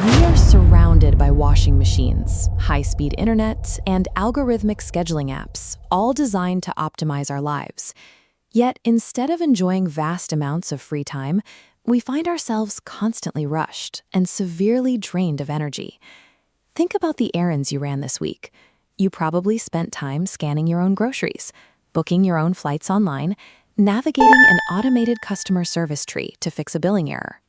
We are surrounded by washing machines, high-speed internet, and algorithmic scheduling apps, all designed to optimize our lives. Yet, instead of enjoying vast amounts of free time, we find ourselves constantly rushed and severely drained of energy. Think about the errands you ran this week. You probably spent time scanning your own groceries, booking your own flights online, navigating an automated customer service tree to fix a billing error.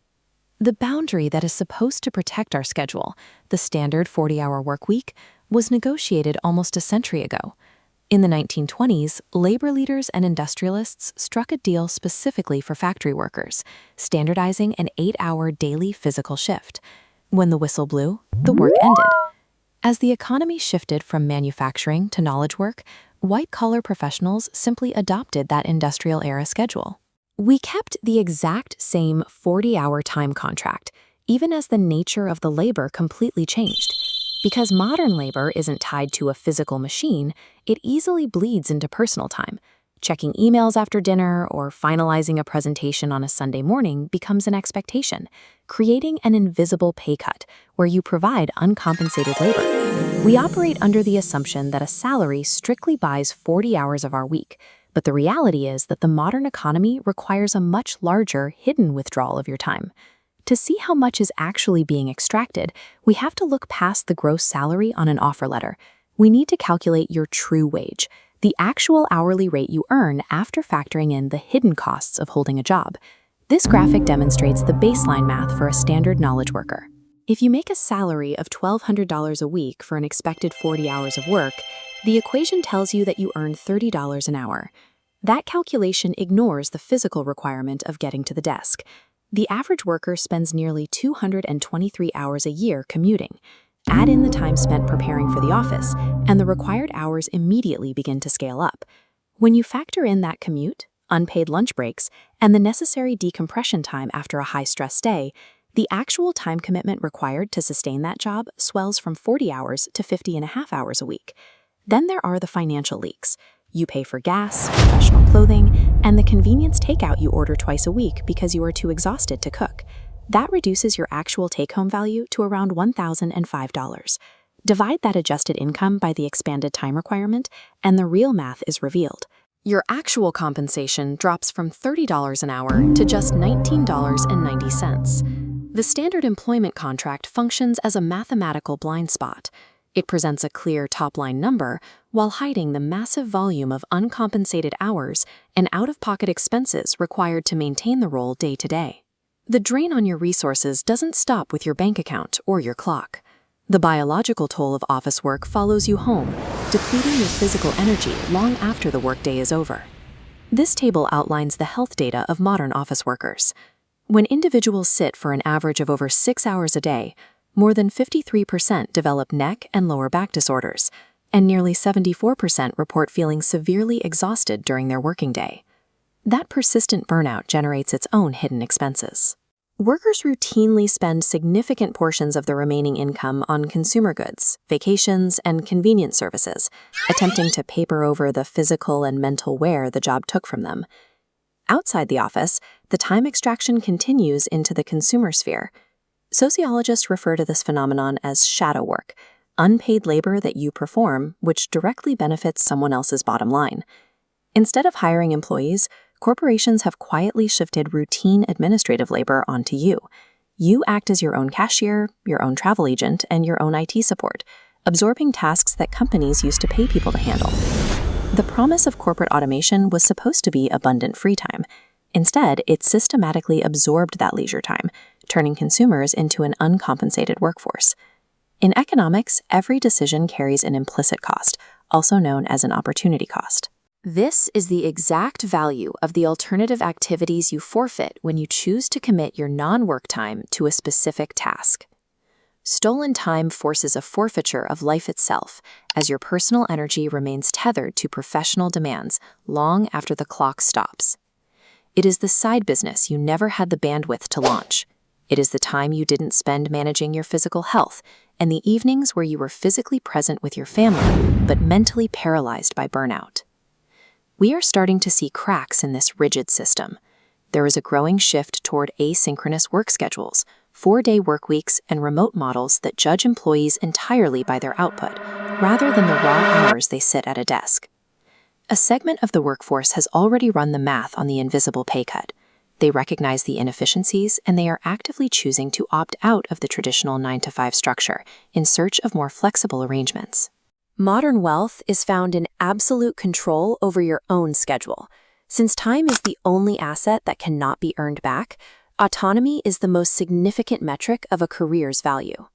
The boundary that is supposed to protect our schedule, the standard 40-hour work week, was negotiated almost a century ago. In the 1920s, labor leaders and industrialists struck a deal specifically for factory workers, standardizing an 8-hour daily physical shift. When the whistle blew, the work ended. As the economy shifted from manufacturing to knowledge work, white-collar professionals simply adopted that industrial-era schedule. We kept the exact same 40-hour time contract, even as the nature of the labor completely changed. Because modern labor isn't tied to a physical machine, it easily bleeds into personal time. Checking emails after dinner or finalizing a presentation on a Sunday morning becomes an expectation, creating an invisible pay cut where you provide uncompensated labor. We operate under the assumption that a salary strictly buys 40 hours of our week, but the reality is that the modern economy requires a much larger, hidden withdrawal of your time. To see how much is actually being extracted, we have to look past the gross salary on an offer letter. We need to calculate your true wage, the actual hourly rate you earn after factoring in the hidden costs of holding a job. This graphic demonstrates the baseline math for a standard knowledge worker. If you make a salary of $1,200 a week for an expected 40 hours of work, the equation tells you that you earn $30 an hour. That calculation ignores the physical requirement of getting to the desk. The average worker spends nearly 223 hours a year commuting. Add in the time spent preparing for the office, and the required hours immediately begin to scale up. When you factor in that commute, unpaid lunch breaks, and the necessary decompression time after a high-stress day, the actual time commitment required to sustain that job swells from 40 hours to 50.5 hours a week. Then there are the financial leaks. You pay for gas, professional clothing, and the convenience takeout you order twice a week because you are too exhausted to cook. That reduces your actual take-home value to around $1,005. Divide that adjusted income by the expanded time requirement, and the real math is revealed. Your actual compensation drops from $30 an hour to just $19.90. The standard employment contract functions as a mathematical blind spot. It presents a clear top-line number while hiding the massive volume of uncompensated hours and out-of-pocket expenses required to maintain the role day to day. The drain on your resources doesn't stop with your bank account or your clock. The biological toll of office work follows you home, depleting your physical energy long after the workday is over. This table outlines the health data of modern office workers. When individuals sit for an average of over 6 hours a day, more than 53% develop neck and lower back disorders, and nearly 74% report feeling severely exhausted during their working day. That persistent burnout generates its own hidden expenses. Workers routinely spend significant portions of their remaining income on consumer goods, vacations, and convenience services, attempting to paper over the physical and mental wear the job took from them. Outside the office, the time extraction continues into the consumer sphere. Sociologists refer to this phenomenon as shadow work, unpaid labor that you perform, which directly benefits someone else's bottom line. Instead of hiring employees, corporations have quietly shifted routine administrative labor onto you. You act as your own cashier, your own travel agent, and your own IT support, absorbing tasks that companies used to pay people to handle. The promise of corporate automation was supposed to be abundant free time. Instead, it systematically absorbed that leisure time, turning consumers into an uncompensated workforce. In economics, every decision carries an implicit cost, also known as an opportunity cost. This is the exact value of the alternative activities you forfeit when you choose to commit your non-work time to a specific task. Stolen time forces a forfeiture of life itself, as your personal energy remains tethered to professional demands long after the clock stops. It is the side business you never had the bandwidth to launch. It is the time you didn't spend managing your physical health, and the evenings where you were physically present with your family, but mentally paralyzed by burnout. We are starting to see cracks in this rigid system. There is a growing shift toward asynchronous work schedules, 4-day workweeks, and remote models that judge employees entirely by their output, rather than the raw hours they sit at a desk. A segment of the workforce has already run the math on the invisible pay cut. They recognize the inefficiencies, and they are actively choosing to opt out of the traditional 9-to-5 structure in search of more flexible arrangements. Modern wealth is found in absolute control over your own schedule. Since time is the only asset that cannot be earned back, autonomy is the most significant metric of a career's value.